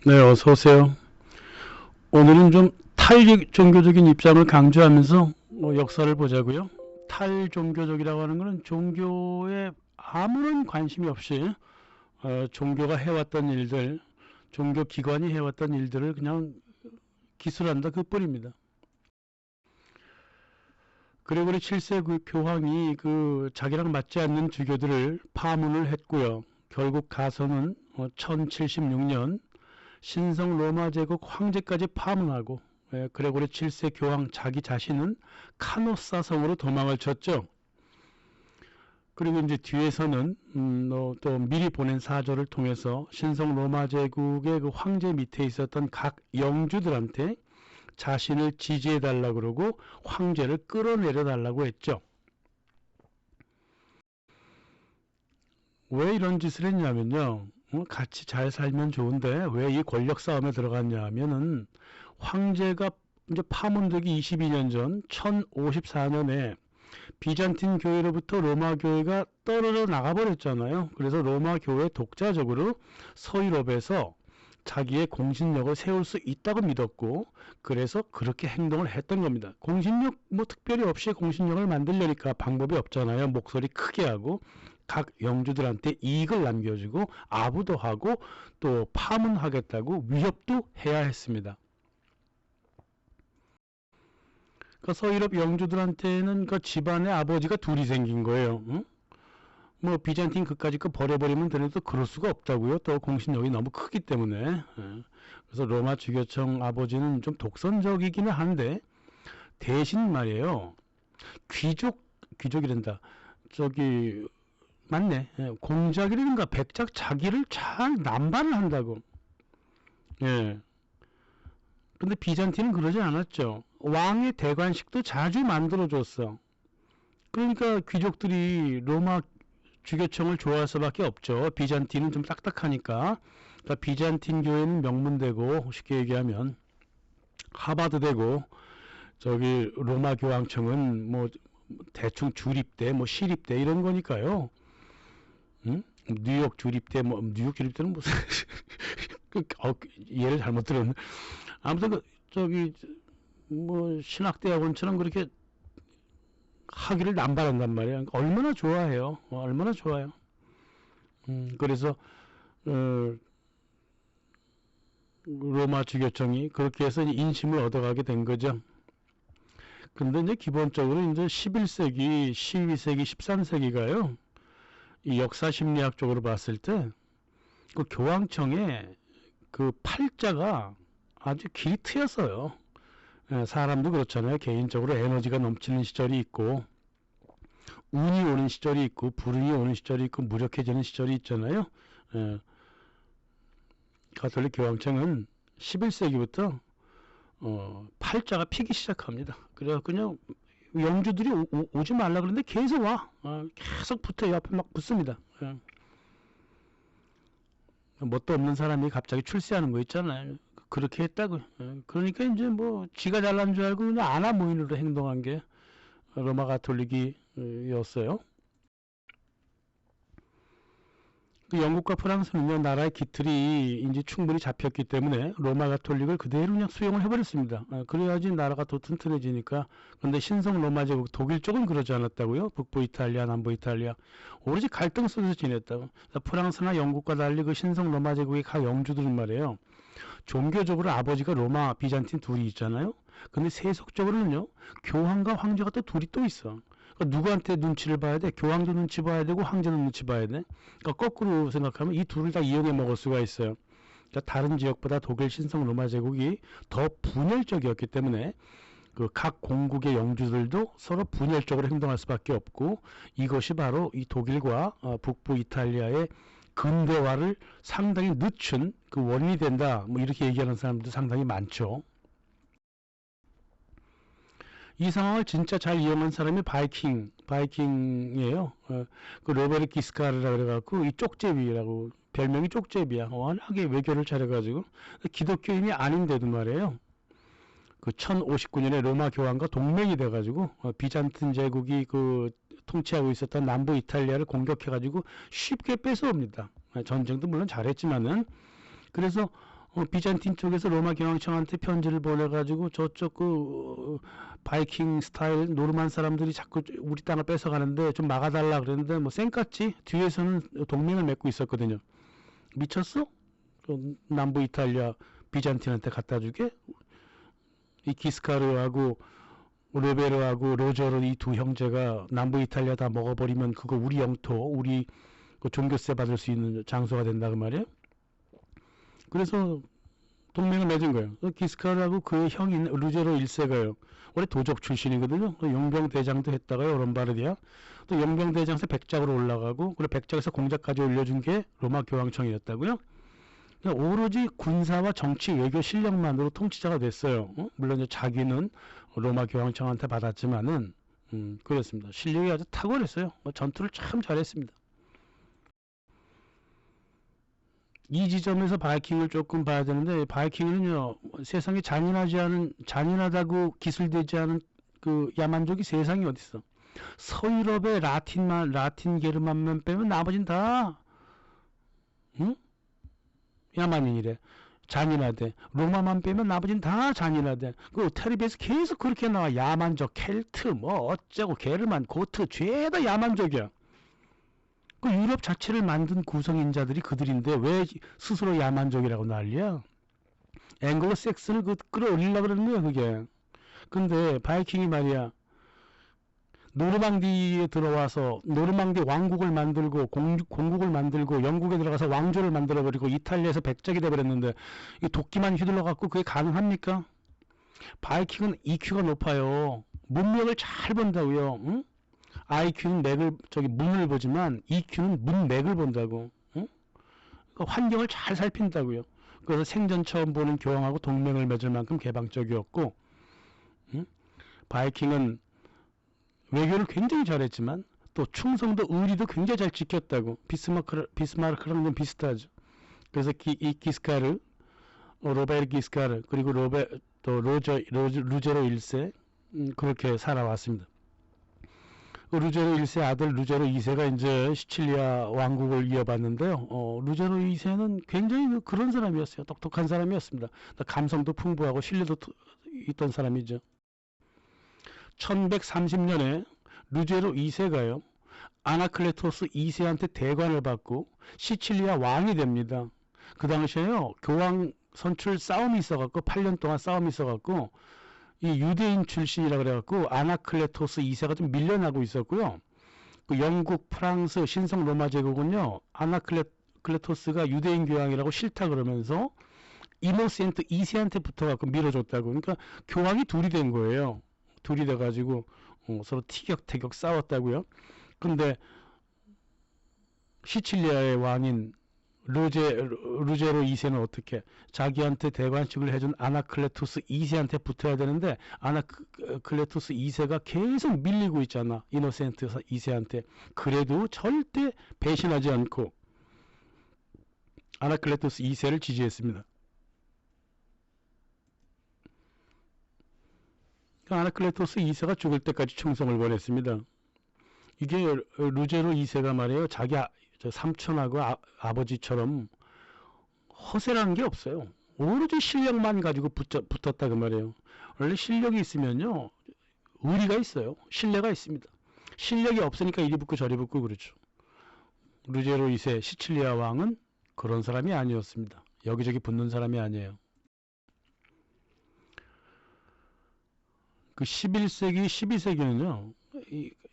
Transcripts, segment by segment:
네, 어서 오세요. 오늘은 좀 탈종교적인 입장을 강조하면서 역사를 보자고요. 탈종교적이라고 하는 것은 종교에 아무런 관심이 없이 종교가 해왔던 일들, 종교 기관이 해왔던 일들을 그냥 기술한다 그뿐입니다. 그레고리 7세 그 교황이 그 자기랑 맞지 않는 주교들을 파문을 했고요. 결국 가서는 1076년 신성 로마 제국 황제까지 파문하고 그레고리 7세 교황 자기 자신은 카노사 성으로 도망을 쳤죠. 그리고 이제 뒤에서는 또 미리 보낸 사절을 통해서 신성 로마 제국의 그 황제 밑에 있었던 각 영주들한테 자신을 지지해 달라고 그러고 황제를 끌어내려 달라고 했죠. 왜 이런 짓을 했냐면요. 같이 잘 살면 좋은데 왜 이 권력 싸움에 들어갔냐 하면은 황제가 이제 파문되기 22년 전 1054년에 비잔틴 교회로부터 로마 교회가 떨어져 나가버렸잖아요. 그래서 로마 교회 독자적으로 서유럽에서 자기의 공신력을 세울 수 있다고 믿었고 그래서 그렇게 행동을 했던 겁니다. 공신력 뭐 특별히 없이 공신력을 만들려니까 방법이 없잖아요. 목소리 크게 하고 각 영주들한테 이익을 남겨주고 아부도 하고 또 파문하겠다고 위협도 해야 했습니다. 그 서유럽 영주들한테는 그 집안의 아버지가 둘이 생긴 거예요. 응? 뭐 비잔틴 그까짓 거 버려버리면 되는데 그럴 수가 없다고요. 또 공신력이 너무 크기 때문에. 예. 그래서 로마 주교청 아버지는 좀 독선적이기는 한데 대신 말이에요. 귀족이란다. 저기 맞네. 예. 공작이라든가 백작 자기를 잘 남발을 한다고. 예. 근데 비잔틴은 그러지 않았죠. 왕의 대관식도 자주 만들어줬어. 그러니까 귀족들이 로마 주교청을 좋아할 수밖에 없죠. 비잔틴은 좀 딱딱하니까. 그러니까 비잔틴 교회는 명문대고 쉽게 얘기하면 하버드대고 저기 로마 교황청은 뭐 대충 주립대, 뭐 시립대 이런 거니까요. 응? 뉴욕 주립대, 뭐 뉴욕 주립대는 무슨 예를 잘못 들었네. 아무튼 저기 뭐 신학대학원처럼 그렇게 학위를 남발한단 말이야. 그러니까 얼마나 좋아해요. 얼마나 좋아요. 그래서 어, 로마 주교청이 그렇게 해서 인심을 얻어가게 된 거죠. 근데 이제 기본적으로 이제 11세기, 12세기, 13세기가요. 이 역사 심리학 쪽으로 봤을 때 그 교황청의 그 팔자가 아주 길이 트였어요. 사람도 그렇잖아요. 개인적으로 에너지가 넘치는 시절이 있고 운이 오는 시절이 있고 불운이 오는 시절이 있고 무력해지는 시절이 있잖아요. 예, 가톨릭 교황청은 11세기부터 팔자가 피기 시작합니다. 그래서 그냥 영주들이 오지 말라 그러는데 계속 와. 계속 붙어요. 앞에 막 붙습니다. 뭣도 없는 사람이 갑자기 출세하는 거 있잖아요. 그렇게 했다고. 그러니까 이제 뭐 지가 잘난 줄 알고 그냥 아나 무인으로 행동한 게 로마 가톨릭이었어요. 그 영국과 프랑스는요, 나라의 기틀이 이제 충분히 잡혔기 때문에 로마 가톨릭을 그대로 그냥 수용을 해버렸습니다. 그래야지 나라가 더 튼튼해지니까. 근데 신성 로마 제국 독일 쪽은 그러지 않았다고요. 북부 이탈리아, 남부 이탈리아. 오로지 갈등 속에서 지냈다고. 프랑스나 영국과 달리 그 신성 로마 제국의 각 영주들은 말이에요. 종교적으로 아버지가 로마, 비잔틴 둘이 있잖아요. 근데 세속적으로는요, 교황과 황제가 또 둘이 또 있어. 그러니까 누구한테 눈치를 봐야 돼? 교황도 눈치 봐야 되고 황제도 눈치 봐야 돼. 그러니까 거꾸로 생각하면 이 둘을 다 이용해 먹을 수가 있어요. 그러니까 다른 지역보다 독일 신성 로마 제국이 더 분열적이었기 때문에 그 각 공국의 영주들도 서로 분열적으로 행동할 수밖에 없고 이것이 바로 이 독일과 북부 이탈리아의 근대화를 상당히 늦춘 그 원인이 된다. 뭐 이렇게 얘기하는 사람들도 상당히 많죠. 이 상황을 진짜 잘 이용한 사람이 바이킹이에요. 그 로베르 기스카르라 그래갖고 이 쪽제비라고 별명이 쪽제비야. 워낙에 외교를 잘해가지고 기독교인이 아닌데도 말이에요. 그 1059년에 로마 교황과 동맹이 돼가지고 비잔틴 제국이 그 통치하고 있었던 남부 이탈리아를 공격해가지고 쉽게 뺏어옵니다. 전쟁도 물론 잘했지만은 그래서 비잔틴 쪽에서 로마 교황청한테 편지를 보내가지고 저쪽 바이킹 스타일 노르만 사람들이 자꾸 우리 땅을 뺏어가는데 좀 막아달라 그랬는데 뭐 쌩깠지. 뒤에서는 동맹을 맺고 있었거든요. 미쳤어? 남부 이탈리아 비잔틴한테 갖다 주게? 이 기스카르하고 로베르하고 로저로 이 두 형제가 남부 이탈리아 다 먹어버리면 그거 우리 영토, 우리 그 종교세 받을 수 있는 장소가 된다 그 말이에요. 그래서 동맹을 맺은 거예요. 기스카르하고 그의 형인 루제로 1세가요. 원래 도적 출신이거든요. 용병대장도 했다가요. 롬바르디아. 또 용병대장에서 백작으로 올라가고 그리고 백작에서 공작까지 올려준 게 로마 교황청이었다고요. 오로지 군사와 정치 외교 실력만으로 통치자가 됐어요. 물론 이제 자기는 로마 교황청한테 받았지만은 그렇습니다. 실력이 아주 탁월했어요. 전투를 참 잘했습니다. 이 지점에서 바이킹을 조금 봐야 되는데 바이킹은요 세상에 잔인하다고 기술되지 않은 그 야만족이 세상에 어디 있어? 서유럽의 라틴 게르만만 빼면 나머진 다 야만인이래. 잔인하대. 로마만 빼면 나머진 다 잔인하대. 그 텔레비에서 계속 그렇게 나와. 야만족, 켈트, 뭐 어쩌고 게르만, 고트, 죄다 야만족이야. 그 유럽 자체를 만든 구성인자들이 그들인데 왜 스스로 야만족이라고 난리야? 앵글로 섹슨을 끌어올리려고 그러는 거야 그게. 근데 바이킹이 말이야 노르망디에 들어와서 노르망디 왕국을 만들고 공국을 만들고 영국에 들어가서 왕조를 만들어버리고 이탈리아에서 백작이 돼버렸는데 이 도끼만 휘둘러갖고 그게 가능합니까? 바이킹은 EQ가 높아요. 문맥을 잘 본다고요. 응? IQ는 문을 보지만 EQ는 문맥을 본다고. 응? 그 환경을 잘 살핀다고요. 그래서 생전 처음 보는 교황하고 동맹을 맺을 만큼 개방적이었고 응? 바이킹은 외교를 굉장히 잘했지만 또 충성도 의리도 굉장히 잘 지켰다고. 비스마르크랑 좀 비슷하죠. 그래서 이 기스카르, 로베르 기스카르 그리고 루제로 1세 그렇게 살아왔습니다. 루제로 1세 아들 루제로 2세가 이제 시칠리아 왕국을 이어받는데요. 루제로 2세는 굉장히 그런 사람이었어요. 똑똑한 사람이었습니다. 감성도 풍부하고 신뢰도 있던 사람이죠. 1130년에 루제로 2세가요. 아나클레토스 2세한테 대관을 받고 시칠리아 왕이 됩니다. 그 당시에요. 교황 선출 싸움이 있어갖고 8년 동안 싸움이 있어갖고 이 유대인 출신이라 그래갖고 아나클레토스 2세가 좀 밀려나고 있었고요. 그 영국, 프랑스, 신성 로마 제국은요. 아나클레토스가 유대인 교황이라고 싫다 그러면서 이노센트 2세한테 붙어갖고 밀어줬다고. 그러니까 교황이 둘이 된 거예요. 둘이 돼가지고 서로 티격태격 싸웠다고요. 근데 시칠리아의 왕인 루제로 2세는 어떻게 자기한테 대관식을 해준 아나클레투스 2세한테 붙어야 되는데 아나클레투스 2세가 계속 밀리고 있잖아. 이노센트 2세한테. 그래도 절대 배신하지 않고 아나클레투스 2세를 지지했습니다. 아나클레토스 2세가 죽을 때까지 충성을 원했습니다. 이게 루제로 2세가 말이에요. 자기 삼촌하고 아버지처럼 허세라는 게 없어요. 오로지 실력만 가지고 붙었다 그 말이에요. 원래 실력이 있으면요. 의리가 있어요. 신뢰가 있습니다. 실력이 없으니까 이리 붙고 저리 붙고 그렇죠. 루제로 2세 시칠리아 왕은 그런 사람이 아니었습니다. 여기저기 붙는 사람이 아니에요. 그 11세기, 12세기는요,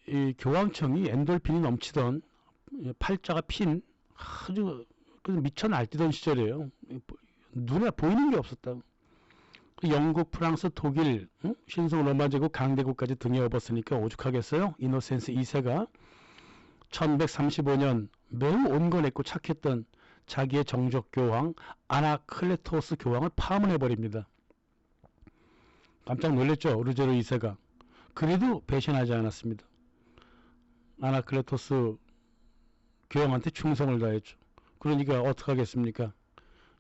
이 교황청이 엔돌핀이 넘치던 팔자가 핀 아주 미쳐 날뛰던 시절이에요. 눈에 보이는 게 없었다. 영국, 프랑스, 독일, 신성 로마 제국 강대국까지 등에 업었으니까 오죽하겠어요? 이노센스 2세가 1135년 매우 온건했고 착했던 자기의 정적 교황 아나클레토스 교황을 파문해버립니다. 깜짝 놀랐죠. 루제로 2세가. 그래도 배신하지 않았습니다. 아나클레토스 교황한테 충성을 다했죠. 그러니까 어떻게 하겠습니까?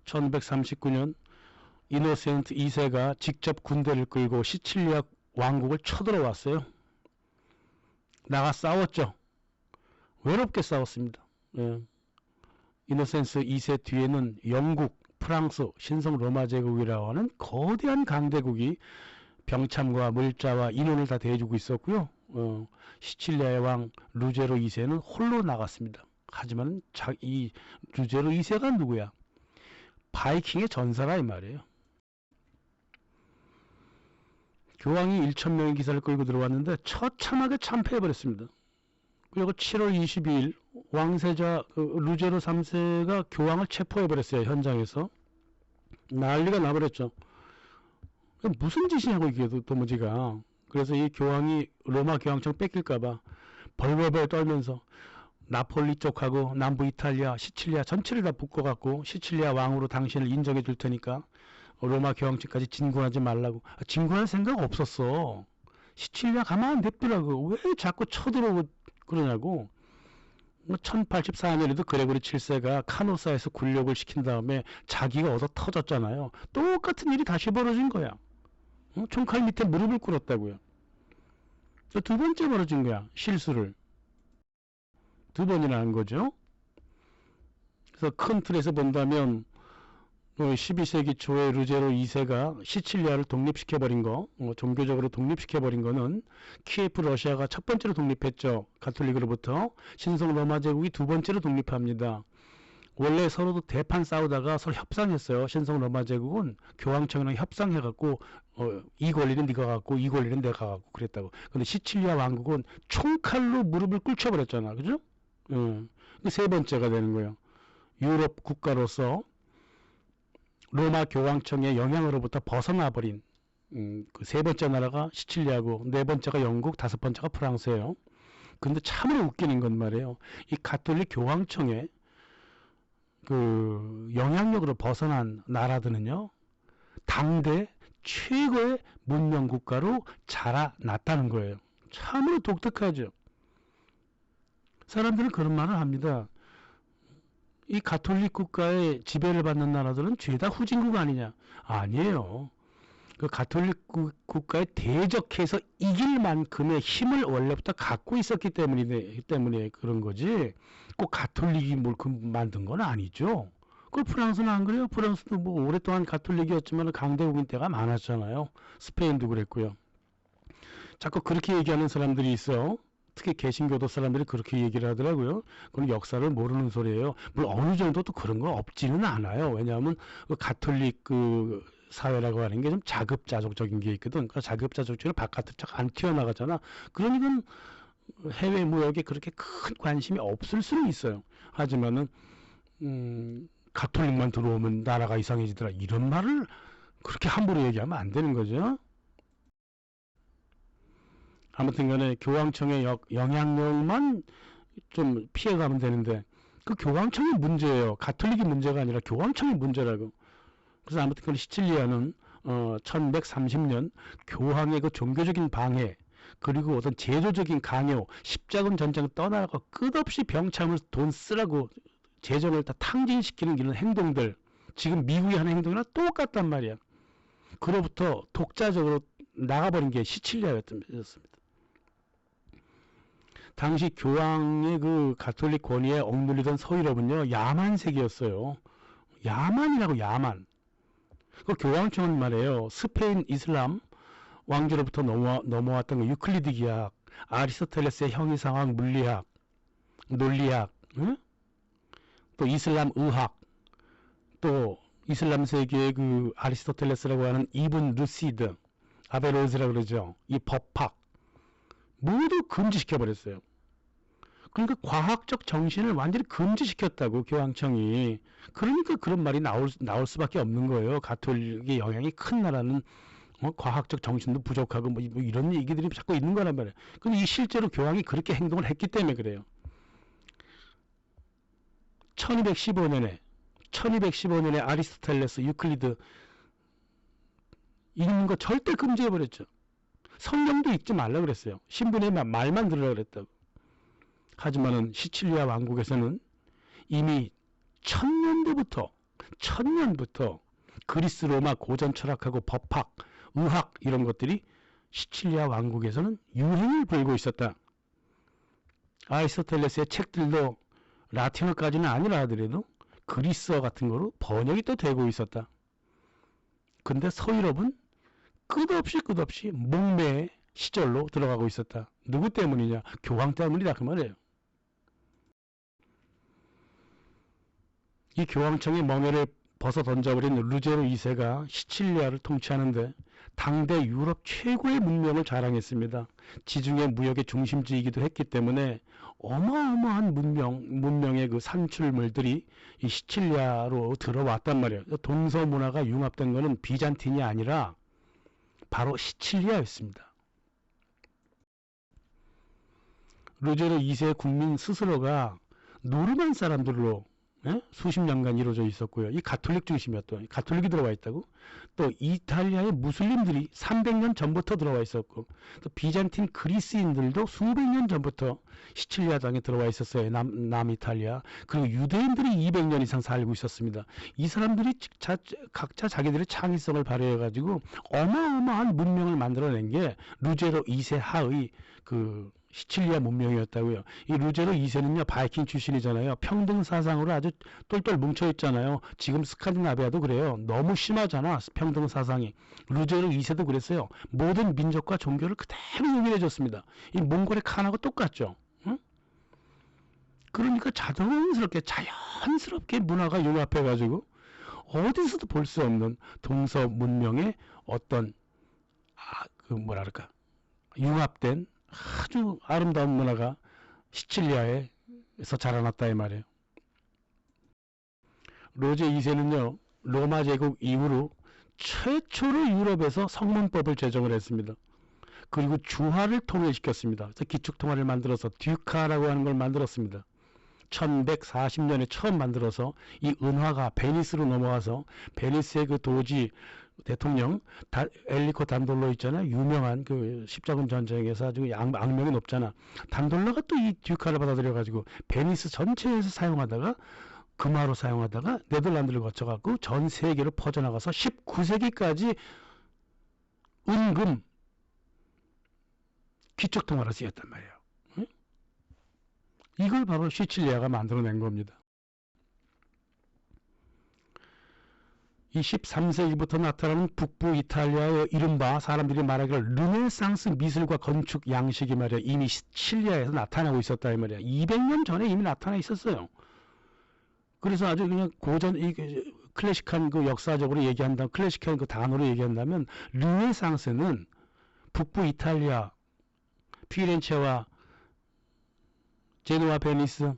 1139년 이노센트 2세가 직접 군대를 끌고 시칠리아 왕국을 쳐들어왔어요. 나가 싸웠죠. 외롭게 싸웠습니다. 예. 이노센스 2세 뒤에는 영국, 프랑스 신성 로마 제국이라고 하는 거대한 강대국이 병참과 물자와 인원을 다 대주고 있었고요. 시칠리아의 왕 루제로 2세는 홀로 나갔습니다. 하지만 이 루제로 2세가 누구야? 바이킹의 전사라 이 말이에요. 교황이 1,000명의 기사를 끌고 들어왔는데 처참하게 참패해버렸습니다. 그리고 7월 22일 왕세자 루제로 3세가 교황을 체포해버렸어요. 현장에서. 난리가 나버렸죠. 무슨 짓이냐고 이게 도무지가. 그래서 이 교황이 로마 교황청 뺏길까봐 벌벌벌 떨면서 나폴리 쪽하고 남부 이탈리아, 시칠리아 전체를 다 묶어갖고 시칠리아 왕으로 당신을 인정해 줄 테니까 로마 교황청까지 진군하지 말라고. 진군할 생각 없었어. 시칠리아 가만 안 냅두라고. 왜 자꾸 쳐들어오고 그러냐고. 1084년에도 그레고리 7세가 카노사에서 굴욕을 시킨 다음에 자기가 얻어 터졌잖아요. 똑같은 일이 다시 벌어진 거야. 총칼 밑에 무릎을 꿇었다고요. 두 번째 벌어진 거야. 실수를. 두 번이나 한 거죠. 그래서 큰 틀에서 본다면 12세기 초에 루제로 2세가 시칠리아를 독립시켜버린 거, 종교적으로 독립시켜버린 거는 키예프 러시아가 첫 번째로 독립했죠. 가톨릭으로부터. 신성 로마 제국이 두 번째로 독립합니다. 원래 서로도 대판 싸우다가 서로 협상했어요. 신성 로마 제국은 교황청이랑 협상해갖고 이 권리는 네가 갖고 이 권리는 내가 갖고 그랬다고. 근데 시칠리아 왕국은 총칼로 무릎을 꿇혀버렸잖아. 그죠? 세 번째가 되는 거예요. 유럽 국가로서 로마 교황청의 영향으로부터 벗어나버린 그 세 번째 나라가 시칠리아고 네 번째가 영국, 다섯 번째가 프랑스예요. 근데 참으로 웃기는 건 말이에요. 이 가톨릭 교황청의 그 영향력으로 벗어난 나라들은요, 당대 최고의 문명 국가로 자라났다는 거예요. 참으로 독특하죠. 사람들은 그런 말을 합니다. 이 가톨릭 국가의 지배를 받는 나라들은 죄다 후진국 아니냐? 아니에요. 그 가톨릭 국가에 대적해서 이길 만큼의 힘을 원래부터 갖고 있었기 때문에 그런 거지. 꼭 가톨릭이 뭘 만든 건 아니죠. 그 프랑스는 안 그래요? 프랑스도 뭐 오랫동안 가톨릭이었지만 강대국인 때가 많았잖아요. 스페인도 그랬고요. 자꾸 그렇게 얘기하는 사람들이 있어. 특히 개신교도 사람들이 그렇게 얘기를 하더라고요. 그건 역사를 모르는 소리예요. 물론 어느 정도 또 그런 건 없지는 않아요. 왜냐하면 그 가톨릭 그 사회라고 하는 게 좀 자급자족적인 게 있거든. 그 자급자족적으로 바깥으로 안 튀어나가잖아. 그러니까 해외 무역에 그렇게 큰 관심이 없을 수는 있어요. 하지만은 가톨릭만 들어오면 나라가 이상해지더라. 이런 말을 그렇게 함부로 얘기하면 안 되는 거죠. 아무튼 간에 교황청의 영향력만 좀 피해가면 되는데 그 교황청이 문제예요. 가톨릭이 문제가 아니라 교황청이 문제라고. 그래서 아무튼 간에 시칠리아는 1130년 교황의 그 종교적인 방해 그리고 어떤 제도적인 강요, 십자군 전쟁을 떠나고 끝없이 병참을 돈 쓰라고 재정을 다 탕진시키는 이런 행동들, 지금 미국이 하는 행동이랑 똑같단 말이야. 그로부터 독자적으로 나가버린 게 시칠리아였습니다. 당시 교황의 그 가톨릭 권위에 억눌리던 서유럽은요, 야만색이었어요. 야만이라고, 야만. 그 교황청은 말이에요, 스페인 이슬람 왕조로부터 넘어왔던 그 유클리드 기하, 아리스토텔레스의 형이상학 물리학, 논리학, 응? 또 이슬람 의학, 또 이슬람 세계의 그 아리스토텔레스라고 하는 이븐 루시드, 아베로스라고 그러죠. 이 법학 모두 금지시켜버렸어요. 그러니까 과학적 정신을 완전히 금지시켰다고 교황청이. 그러니까 그런 말이 나올 수밖에 없는 거예요. 가톨릭의 영향이 큰 나라는 과학적 정신도 부족하고 뭐 이런 얘기들이 자꾸 있는 거란 말이에요. 근데 이 실제로 교황이 그렇게 행동을 했기 때문에 그래요. 1215년에 아리스토텔레스, 유클리드 읽는 거 절대 금지해버렸죠. 성경도 읽지 말라 그랬어요. 신분의 말만 들으라 그랬다고. 하지만은 시칠리아 왕국에서는 이미 천년부터 그리스 로마 고전 철학하고 법학, 의학 이런 것들이 시칠리아 왕국에서는 유행을 불고 있었다. 아리스토텔레스의 책들도 라틴어까지는 아니라 하더라도 그리스어 같은 거로 번역이 또 되고 있었다. 근데 서유럽은 끝없이 목매의 시절로 들어가고 있었다. 누구 때문이냐? 교황 때문이다 그 말이에요. 이 교황청의 멍에를 벗어 던져버린 루제로 2세가 시칠리아를 통치하는데 당대 유럽 최고의 문명을 자랑했습니다. 지중해 무역의 중심지이기도 했기 때문에 어마어마한 문명의 그 산출물들이 이 시칠리아로 들어왔단 말이에요. 동서 문화가 융합된 것은 비잔틴이 아니라 바로 시칠리아였습니다. 루제로 2세 국민 스스로가 노르만 사람들로 수십 년간 이루어져 있었고요. 이 가톨릭 중심이었던 가톨릭이 들어와 있다고. 또 이탈리아의 무슬림들이 300년 전부터 들어와 있었고, 또 비잔틴 그리스인들도 수백 년 전부터 시칠리아 땅에 들어와 있었어요. 남이탈리아. 그리고 유대인들이 200년 이상 살고 있었습니다. 이 사람들이 각자 자기들의 창의성을 발휘해가지고 어마어마한 문명을 만들어낸 게 루제로 2세 하의 그 시칠리아 문명이었다고요. 이 루제로 2세는요 바이킹 출신이잖아요. 평등 사상으로 아주 똘똘 뭉쳐 있잖아요. 지금 스칸디나비아도 그래요. 너무 심하잖아 평등 사상이. 루제로 2세도 그랬어요. 모든 민족과 종교를 그대로 용인해 줬습니다. 이 몽골의 칸하고 똑같죠. 응? 그러니까 자연스럽게 문화가 융합해 가지고 어디서도 볼 수 없는 동서 문명의 어떤 그 뭐랄까 융합된 아주 아름다운 문화가 시칠리아에서 자라났다 이 말이에요. 로제 2세는요 로마 제국 이후로 최초로 유럽에서 성문법을 제정을 했습니다. 그리고 주화를 통일시켰습니다. 그래서 기축통화를 만들어서 듀카라고 하는 걸 만들었습니다. 1140년에 처음 만들어서 이 은화가 베니스로 넘어와서 베니스의 그 도지 대통령 엘리코 단돌로 있잖아요. 유명한 그 십자군 전쟁에서 아주 악명이 높잖아. 단돌로가 또 이 듀카를 받아들여 가지고 베니스 전체에서 사용하다가 금화로 사용하다가 네덜란드를 거쳐갖고 전 세계로 퍼져나가서 19세기까지 은금 기축통화로 쓰였단 말이에요. 응? 이걸 바로 시칠리아가 만들어낸 겁니다. 이 13세기부터 나타나는 북부 이탈리아의 이른바 사람들이 말하기를 르네상스 미술과 건축 양식이 말이야 이미 시칠리아에서 나타나고 있었다 이 말이야. 200년 전에 이미 나타나 있었어요. 그래서 아주 그냥 고전 이 클래식한 그 역사적으로 얘기한다면 클래식한 그 단어로 얘기한다면 르네상스는 북부 이탈리아 피렌체와 제노와 베니스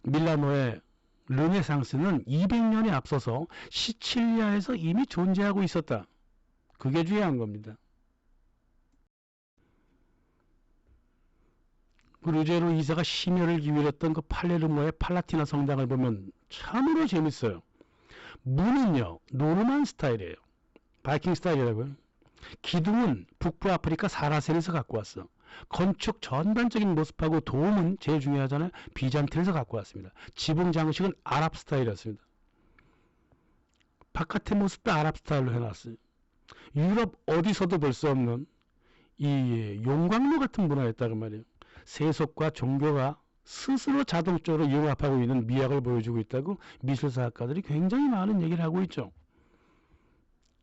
밀라노의 르네상스는 200년에 앞서서 시칠리아에서 이미 존재하고 있었다. 그게 중요한 겁니다. 그 루제로 2세가 심혈을 기울였던 그 팔레르모의 팔라티나 성당을 보면 참으로 재밌어요. 문은요 노르만 스타일이에요. 바이킹 스타일이라고요. 기둥은 북부 아프리카 사라센에서 갖고 왔어. 건축 전반적인 모습하고 도움은 제일 중요하잖아요. 비잔틴에서 갖고 왔습니다. 지붕 장식은 아랍 스타일이었습니다. 바깥의 모습도 아랍 스타일로 해놨어요. 유럽 어디서도 볼 수 없는 이 용광로 같은 문화였다고 말이에요. 세속과 종교가 스스로 자동적으로 융합하고 있는 미학을 보여주고 있다고 미술사학가들이 굉장히 많은 얘기를 하고 있죠.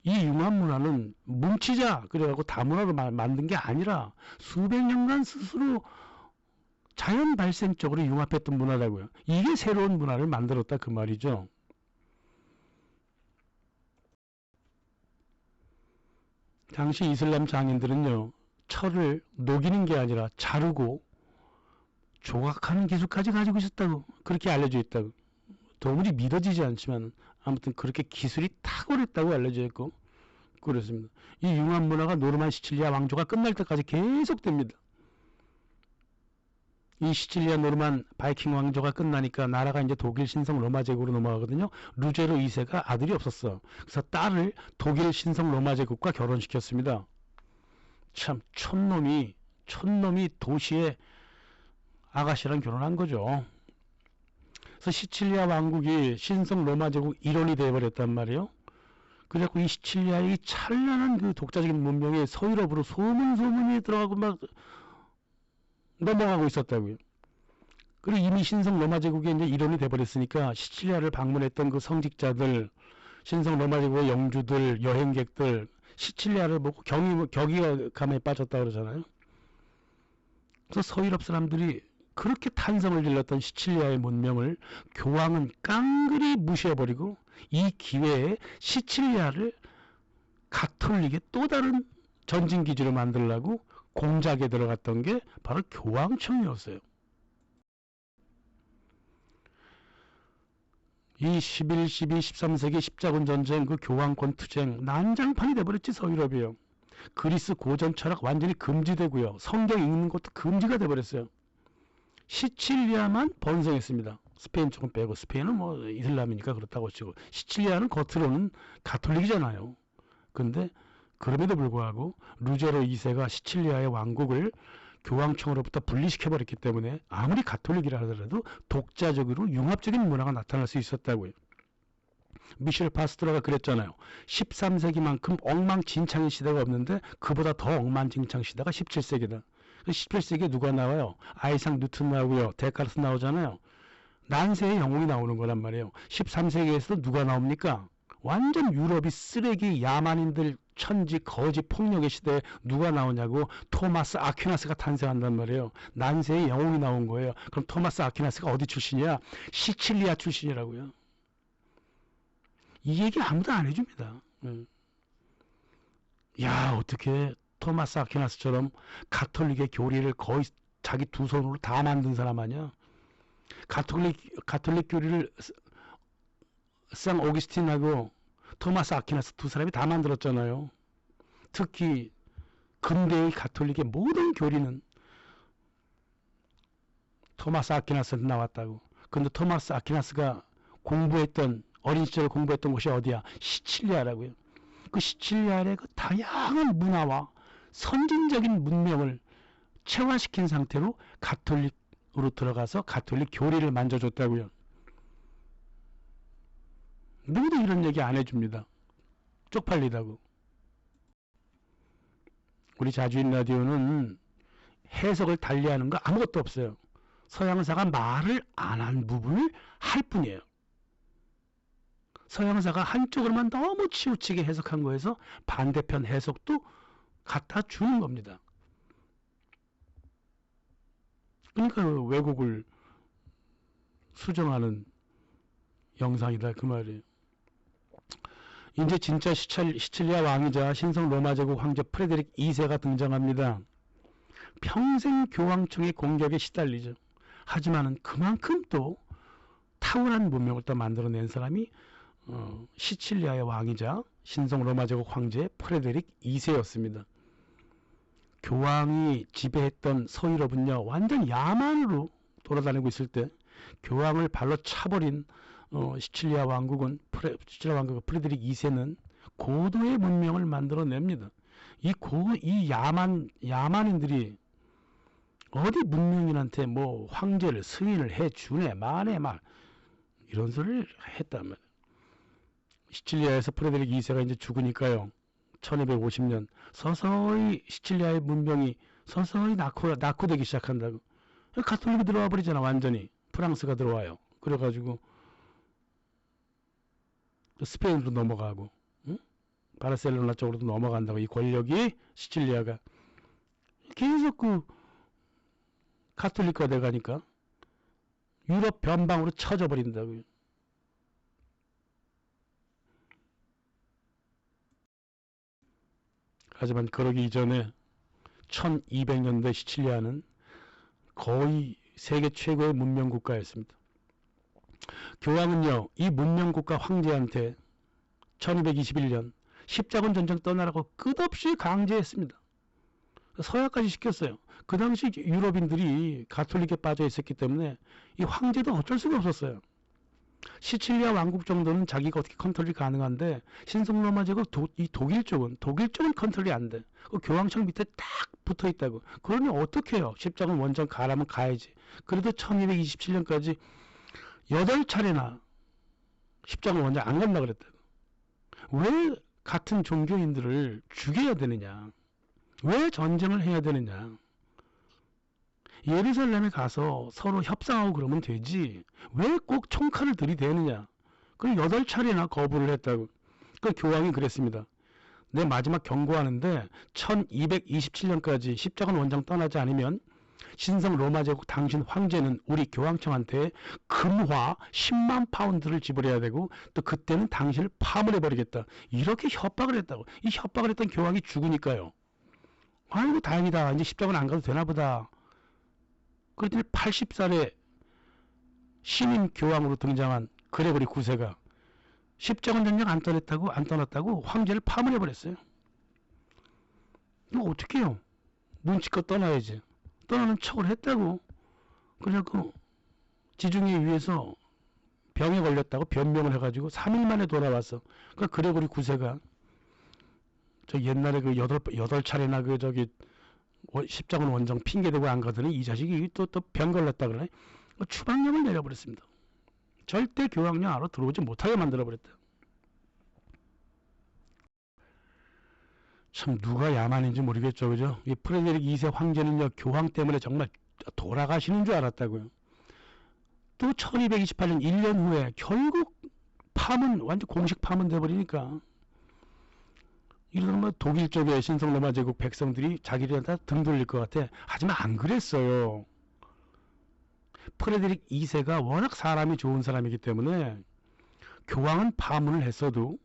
이 융합 문화는 뭉치자 그래갖고 다문화로 만든 게 아니라 수백 년간 스스로 자연 발생적으로 융합했던 문화라고요. 이게 새로운 문화를 만들었다 그 말이죠. 당시 이슬람 장인들은요 철을 녹이는 게 아니라 자르고 조각하는 기술까지 가지고 있었다고 그렇게 알려져 있다고. 도무지 믿어지지 않지만 아무튼 그렇게 기술이 탁월했다고 알려져 있고 그렇습니다. 이 융합 문화가 노르만 시칠리아 왕조가 끝날 때까지 계속됩니다. 이 시칠리아 노르만 바이킹 왕조가 끝나니까 나라가 이제 독일 신성 로마 제국으로 넘어가거든요. 루제로 2세가 아들이 없었어. 그래서 딸을 독일 신성 로마 제국과 결혼시켰습니다. 참 촌놈이 도시의 아가씨랑 결혼한 거죠. 그래서 시칠리아 왕국이 신성 로마 제국 일원이 되어버렸단 말이에요. 그래갖고 이 시칠리아의 찬란한 그 독자적인 문명이 서유럽으로 소문이 들어가고 막 넘어가고 있었다고요. 그리고 이미 신성 로마 제국에 이제 일원이 돼버렸으니까 시칠리아를 방문했던 그 성직자들, 신성 로마 제국의 영주들, 여행객들, 시칠리아를 보고 경이감에 빠졌다 그러잖아요. 그래서 서유럽 사람들이 그렇게 탄성을 질렀던 시칠리아의 문명을 교황은 깡그리 무시해버리고 이 기회에 시칠리아를 가톨릭의 또 다른 전진기지로 만들려고 공작에 들어갔던 게 바로 교황청이었어요. 이 11, 12, 13세기 십자군 전쟁, 그 교황권 투쟁 난장판이 돼버렸지 서유럽이요. 그리스 고전 철학 완전히 금지되고요. 성경 읽는 것도 금지가 돼버렸어요. 시칠리아만 번성했습니다. 스페인 조금 빼고, 스페인은 뭐 이슬람이니까 그렇다고 치고, 시칠리아는 겉으로는 가톨릭이잖아요. 근데 그럼에도 불구하고 루제로 2세가 시칠리아의 왕국을 교황청으로부터 분리시켜버렸기 때문에 아무리 가톨릭이라 하더라도 독자적으로 융합적인 문화가 나타날 수 있었다고요. 미셸 파스트라가 그랬잖아요. 13세기만큼 엉망진창의 시대가 없는데 그보다 더 엉망진창 시대가 17세기다. 17세기에 누가 나와요? 아이삭 뉴턴 나오고요. 데카르트 나오잖아요. 난세의 영웅이 나오는 거란 말이에요. 13세기에서도 누가 나옵니까? 완전 유럽이 쓰레기, 야만인들, 천지, 거지, 폭력의 시대에 누가 나오냐고 토마스 아퀴나스가 탄생한단 말이에요. 난세의 영웅이 나온 거예요. 그럼 토마스 아퀴나스가 어디 출신이야? 시칠리아 출신이라고요. 이 얘기 아무도 안 해줍니다. 야, 어떻게 토마스 아퀴나스처럼 가톨릭의 교리를 거의 자기 두 손으로 다 만든 사람 아니야? 가톨릭 교리를 상 오기스틴하고 토마스 아퀴나스 두 사람이 다 만들었잖아요. 특히 근대의 가톨릭의 모든 교리는 토마스 아퀴나스한테 나왔다고. 근데 토마스 아퀴나스가 어린 시절에 공부했던 곳이 어디야? 시칠리아라고요. 그 시칠리아의 그 다양한 문화와 선진적인 문명을 체화시킨 상태로 가톨릭으로 들어가서 가톨릭 교리를 만져줬다고요. 누구도 이런 얘기 안 해줍니다. 쪽팔리다고. 우리 자주인 라디오는 해석을 달리하는 거 아무것도 없어요. 서양사가 말을 안 한 부분을 할 뿐이에요. 서양사가 한쪽으로만 너무 치우치게 해석한 거에서 반대편 해석도 갖다 주는 겁니다. 그러니까 왜곡을 수정하는 영상이다 그 말이에요. 이제 진짜 시칠리아 왕이자 신성 로마 제국 황제 프레데릭 2세가 등장합니다. 평생 교황청의 공격에 시달리죠. 하지만은 그만큼 또 탁월한 문명을 또 만들어낸 사람이 시칠리아의 왕이자 신성 로마 제국 황제 프레데릭 2세였습니다. 교황이 지배했던 서유럽은요 완전 야만으로 돌아다니고 있을 때 교황을 발로 차버린 시칠리아 왕국은 프레데릭 2세는 고도의 문명을 만들어냅니다. 이 야만인들이 어디 문명인한테 뭐 황제를 승인을 해주네 마네 말 이런 소리를 했단 말이에요. 시칠리아에서 프레데릭 2세가 이제 죽으니까요. 1250년 서서히 시칠리아의 문명이 서서히 낙후되기 시작한다고. 가톨릭이 들어와 버리잖아. 완전히 프랑스가 들어와요. 그래가지고 스페인으로 넘어가고 바르셀로나 쪽으로도 넘어간다고. 이 권력이 시칠리아가 계속 그 가톨릭화 돼가니까 유럽 변방으로 쳐져 버린다고요. 하지만 그러기 이전에 1200년대 시칠리아는 거의 세계 최고의 문명국가였습니다. 교황은요 이 문명국가 황제한테 1221년 십자군 전쟁 떠나라고 끝없이 강제했습니다. 서약까지 시켰어요. 그 당시 유럽인들이 가톨릭에 빠져 있었기 때문에 이 황제도 어쩔 수가 없었어요. 시칠리아 왕국 정도는 자기가 어떻게 컨트롤이 가능한데 신성 로마 제국 이 독일 쪽은 컨트롤이 안 돼. 그 교황청 밑에 딱 붙어 있다고. 그러니 어떻게 해요? 십자군 원정 가라면 가야지. 그래도 1227년까지 8차례나 십자군 원정 안 간다 그랬다고. 왜 같은 종교인들을 죽여야 되느냐? 왜 전쟁을 해야 되느냐? 예루살렘에 가서 서로 협상하고 그러면 되지. 왜 꼭 총칼을 들이대느냐. 그걸 8차례나 거부를 했다고. 그 교황이 그랬습니다. 내 마지막 경고하는데 1227년까지 십자군 원정 떠나지 않으면 신성 로마 제국 당신 황제는 우리 교황청한테 금화 10만 파운드를 지불해야 되고 또 그때는 당신을 파문해버리겠다. 이렇게 협박을 했다고. 이 협박을 했던 교황이 죽으니까요. 아이고 다행이다. 이제 십자군 안 가도 되나 보다. 그랬더니 80살에 신임 교황으로 등장한 그레고리 9세가 십자군 전쟁 안 떠났다고 황제를 파문해버렸어요. 이거 어떻게 해요? 눈치껏 떠나야지. 떠나는 척을 했다고. 그래갖고 지중해 위에서 병에 걸렸다고 변명을 해가지고 3일 만에 돌아왔어. 그러니까 그레고리 9세가 저 옛날에 그 8차례나 그 저기 십자군 원정 핑계대고 안 가더니 이 자식이 또 병 걸렸다 그러네. 추방령을 내려버렸습니다. 절대 교황령 안으로 들어오지 못하게 만들어버렸다. 참 누가 야만인지 모르겠죠. 그죠? 이 프레데릭 2세 황제는요. 교황 때문에 정말 돌아가시는 줄 알았다고요. 또 1228년 1년 후에 결국 완전 공식 파문 돼버리니까 이러면 뭐 독일 쪽의 신성 로마 제국 백성들이 자기들한테 등 돌릴 것 같아. 하지만 안 그랬어요. 프레데릭 2세가 워낙 사람이 좋은 사람이기 때문에 교황은 파문을 했어도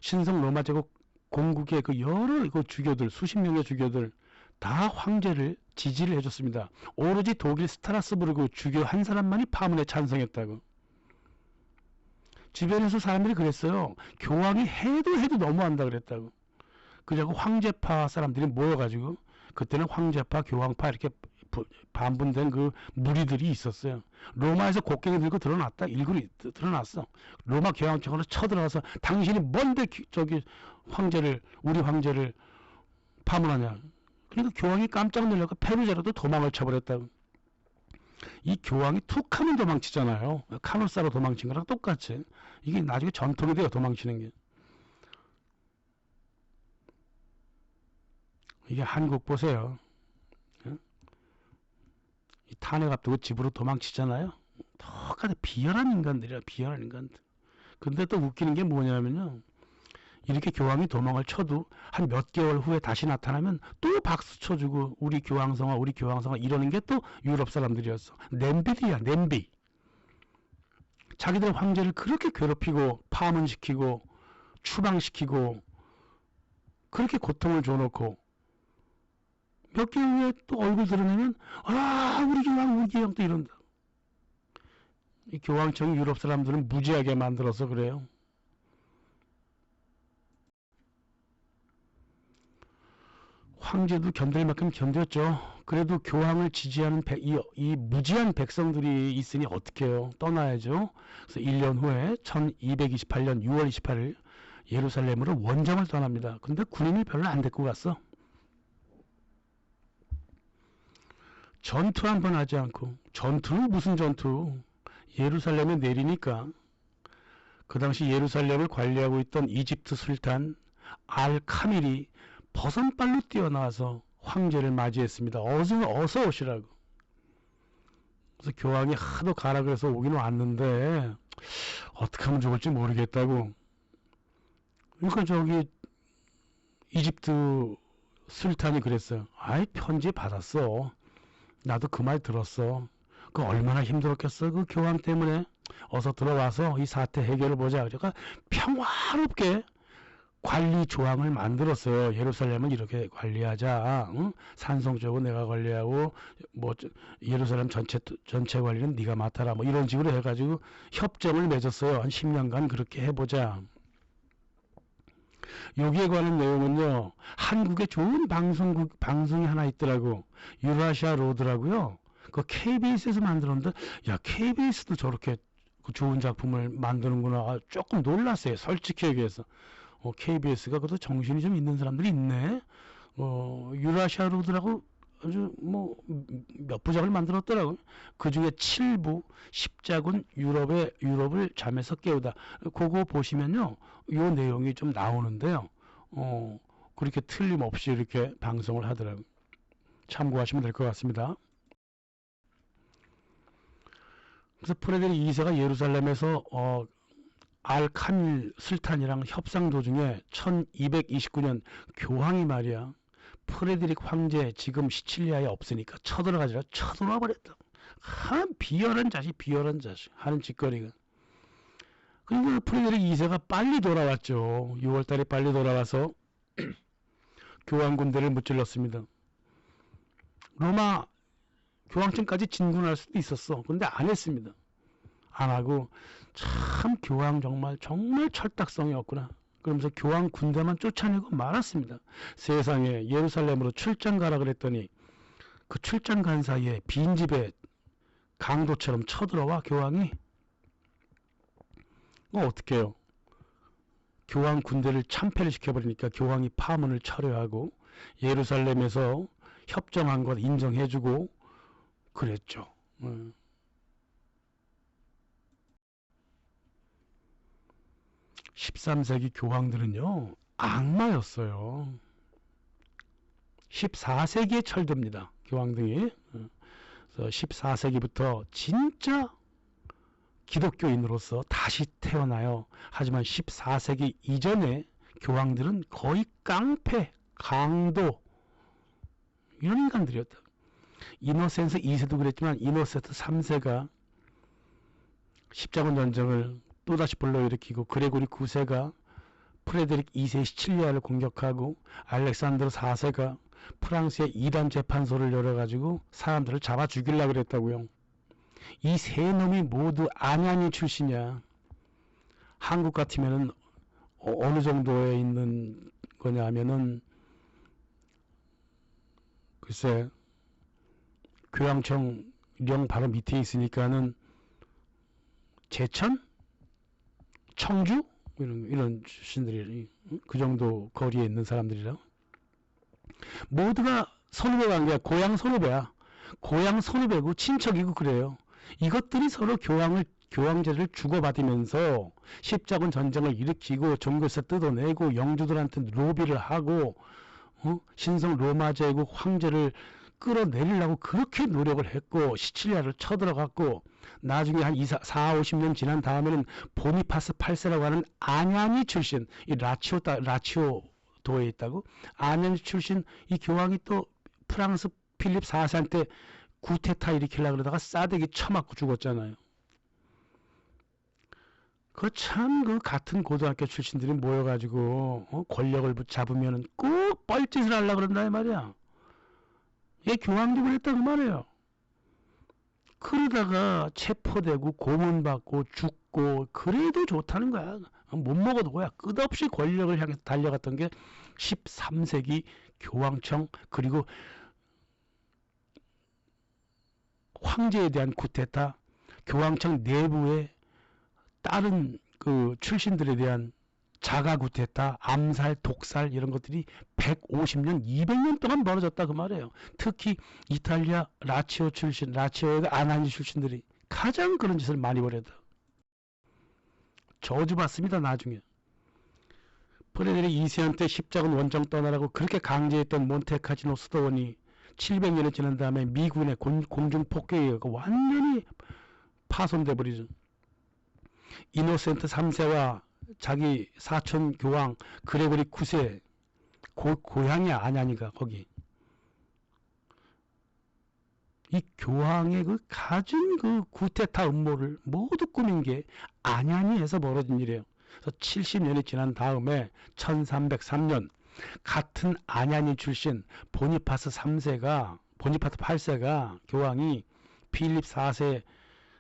신성 로마 제국 공국의 그 여러 그 주교들, 수십 명의 주교들 다 황제를 지지를 해줬습니다. 오로지 독일 스트라스부르크 주교 한 사람만이 파문에 찬성했다고. 주변에서 사람들이 그랬어요. 교황이 해도 너무한다 그랬다고. 그래갖고 황제파 사람들이 모여가지고 그때는 황제파, 교황파 이렇게 반분된 그 무리들이 있었어요. 로마에서 곡괭이 들고 드러났다. 일굴이 드러났어. 로마 교황청으로 쳐들어가서 당신이 뭔데 우리 황제를 파문하냐. 그러니까 교황이 깜짝 놀라고 페루자로도 도망을 쳐버렸다고. 이 교황이 툭 하면 도망치잖아요. 카누사로 도망친 거랑 똑같이. 이게 나중에 전통이 돼요. 도망치는 게. 이게 한국 보세요. 이 탄핵 앞두고 집으로 도망치잖아요. 똑같이 비열한 인간들이야. 비열한 인간들. 근데 또 웃기는 게 뭐냐면요. 이렇게 교황이 도망을 쳐도 한 몇 개월 후에 다시 나타나면 또 박수 쳐주고 우리 교황성아 이러는 게 또 유럽 사람들이었어. 냄비들이야. 냄비. 자기들 황제를 그렇게 괴롭히고 파문시키고 추방시키고 그렇게 고통을 줘놓고 몇 개월 후에 또 얼굴 드러내면 우리 교황 또 이런다. 이 교황청이 유럽 사람들은 무지하게 만들어서 그래요. 황제도 견딜 만큼 견뎠죠. 그래도 교황을 지지하는 이 무지한 백성들이 있으니 어떡해요. 떠나야죠. 그래서 1년 후에 1228년 6월 28일 예루살렘으로 원정을 떠납니다. 근데 군인이 별로 안 데리고 갔어. 전투 한 번 하지 않고. 전투는 무슨 전투. 예루살렘에 내리니까 그 당시 예루살렘을 관리하고 있던 이집트 술탄 알 카밀이 버선발로 뛰어나와서 황제를 맞이했습니다. 어서 오시라고. 그래서 교황이 하도 가라 그래서 오긴 왔는데 어떻게 하면 좋을지 모르겠다고. 그러니까 저기 이집트 술탄이 그랬어요. 아이 편지 받았어. 나도 그 말 들었어. 그 얼마나 힘들었겠어. 그 교황 때문에. 어서 들어와서 이 사태 해결을 보자. 그러니까 평화롭게 관리 조항을 만들었어요. 예루살렘은 이렇게 관리하자. 응? 산성 쪽은 내가 관리하고 뭐 예루살렘 전체 관리는 네가 맡아라. 뭐 이런 식으로 해가지고 협정을 맺었어요. 한 10년간 그렇게 해보자. 여기에 관한 내용은요. 한국에 좋은 방송이 하나 있더라고. 유라시아 로드라고요. 그 KBS에서 만들었는데 야 KBS도 저렇게 좋은 작품을 만드는구나. 조금 놀랐어요. 솔직히 얘기해서. KBS가 그래도 정신이 좀 있는 사람들이 있네. 유라시아 로드라고 아주 뭐 몇 부작을 만들었더라고요. 그 중에 7부 십자군 유럽을 잠에서 깨우다. 그거 보시면요. 요 내용이 좀 나오는데요. 그렇게 틀림없이 이렇게 방송을 하더라고요. 참고하시면 될 것 같습니다. 그래서 프레데릭 2세가 예루살렘에서 알 카밀 술탄이랑 협상 도중에 1229년 교황이 말이야, 프레데릭 황제 지금 시칠리아에 없으니까 쳐들어가지라 쳐들어와 버렸다. 한 비열한 자식 하는 짓거리가. 그러니까 프레데릭 2세가 빨리 돌아왔죠. 6월달에 빨리 돌아와서 교황 군대를 무찔렀습니다. 로마 교황청까지 진군할 수도 있었어. 근데 안 했습니다. 안 하고, 참 교황 정말 철딱성이 없구나. 그러면서 교황 군대만 쫓아내고 말았습니다. 세상에, 예루살렘으로 출장 가라 그랬더니 그 출장 간 사이에 빈집에 강도처럼 쳐들어와 교황이. 어떻게 해요? 교황 군대를 참패를 시켜버리니까 교황이 파문을 철회하고 예루살렘에서 협정한 것 인정해주고 그랬죠. 13세기 교황들은요, 악마였어요. 14세기에 철듭니다. 교황들이. 그래서 14세기부터 진짜 기독교인으로서 다시 태어나요. 하지만 14세기 이전에 교황들은 거의 깡패, 강도, 이런 인간들이었다. 이노센스 2세도 그랬지만 이노센스 3세가 십자군 전쟁을 또다시 불러일으키고, 그레고리 9세가 프레데릭 2세 시칠리아를 공격하고, 알렉산드로 4세가 프랑스의 이단 재판소를 열어가지고 사람들을 잡아 죽이려고 그랬다고요. 이 세 놈이 모두 안양이 출신이야. 한국 같으면은 어느 정도에 있는 거냐 하면은, 글쎄, 교황청령 바로 밑에 있으니까는 제천? 청주? 이런 출신들이, 그 정도 거리에 있는 사람들이라. 모두가 선후배 관계야. 고향 선후배야. 고향 선후배고 친척이고 그래요. 이것들이 서로 교황제를 주고받으면서 십자군 전쟁을 일으키고 종교세 뜯어내고 영주들한테 로비를 하고 신성 로마 제국 황제를 끌어내리려고 그렇게 노력을 했고, 시칠리아를 쳐들어갔고, 나중에 한 4, 50년 지난 다음에는 보니파스 8세라고 하는 아냐니 출신, 이 라치오도에 있다고, 아냐니 출신 이 교황이 또 프랑스 필립 4세한테 구테타 일으키려고 그러다가 싸대기 쳐맞고 죽었잖아요. 그 같은 고등학교 출신들이 모여가지고 권력을 잡으면 꼭 뻘짓을 하려고 그런다 이 말이야. 얘 교황도 그랬다고 말이에요. 그러다가 체포되고 고문받고 죽고 그래도 좋다는 거야. 못 먹어도 뭐야. 끝없이 권력을 향해서 달려갔던 게 13세기 교황청, 그리고 황제에 대한 쿠데타, 교황청 내부에 다른 그 출신들에 대한 자가 쿠데타, 암살, 독살, 이런 것들이 150년, 200년 동안 벌어졌다 그 말이에요. 특히 이탈리아 라치오 출신, 라치오의 아나니 출신들이 가장 그런 짓을 많이 벌였다. 저주받습니다. 나중에 프레데릭 2세한테 십자군 원정 떠나라고 그렇게 강제했던 몬테카지노 수도원이 700년이 지난 다음에 미군의 공중 폭격에 의해 완전히 파손돼 버리죠. 이노센트 3세와 자기 사촌 교황 그레고리 9세, 고향이야 아냐니가 거기. 이 교황의 그 가진 그 구테타 음모를 모두 꾸민 게 아냐니에서 벌어진 일이에요. 그래서 70년이 지난 다음에 1303년 같은 아냐니 출신 보니파스 8세가 교황이 필립 4세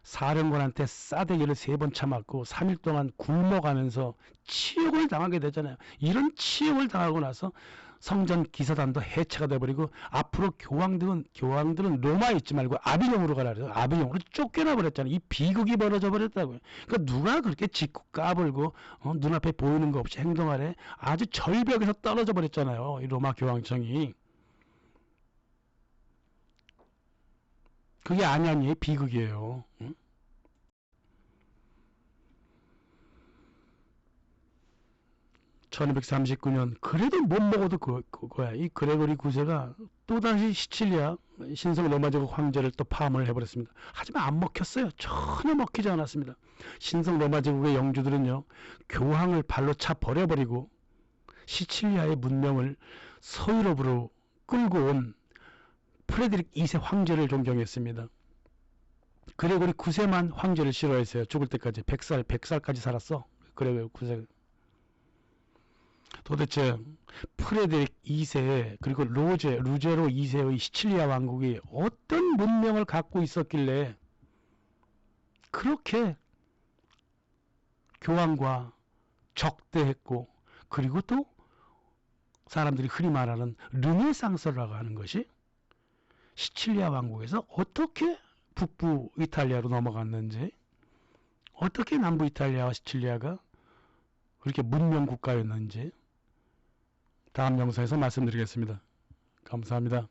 사령관한테 싸대기를 3번 쳐맞고 3일 동안 굶어가면서 치욕을 당하게 되잖아요. 이런 치욕을 당하고 나서 성전 기사단도 해체가 돼버리고, 앞으로 교황들은 로마에 있지 말고 아비뇽으로 가라 그래서 아비뇽으로 쫓겨나 버렸잖아요. 이 비극이 벌어져 버렸다고요. 그러니까 누가 그렇게 짓고 까불고 눈앞에 보이는 거 없이 행동하래. 아주 절벽에서 떨어져 버렸잖아요. 이 로마 교황청이. 그게 아냐니의 비극이에요. 응? 1539년 그래도 못 먹어도 그거야. 이 그레고리 9세가 또다시 시칠리아 신성 로마 제국 황제를 또 파문을 해버렸습니다. 하지만 안 먹혔어요. 전혀 먹히지 않았습니다. 신성 로마 제국의 영주들은요, 교황을 발로 차 버려버리고 시칠리아의 문명을 서유럽으로 끌고 온 프레드릭 2세 황제를 존경했습니다. 그레고리 9세만 황제를 싫어했어요. 죽을 때까지 100살까지 살았어. 그레고리 9세. 도대체 프레드릭 2세 그리고 루제로 2세의 시칠리아 왕국이 어떤 문명을 갖고 있었길래 그렇게 교황과 적대했고, 그리고 또 사람들이 흔히 말하는 르네상스라고 하는 것이 시칠리아 왕국에서 어떻게 북부 이탈리아로 넘어갔는지, 어떻게 남부 이탈리아와 시칠리아가 그렇게 문명 국가였는지 다음 영상에서 말씀드리겠습니다. 감사합니다.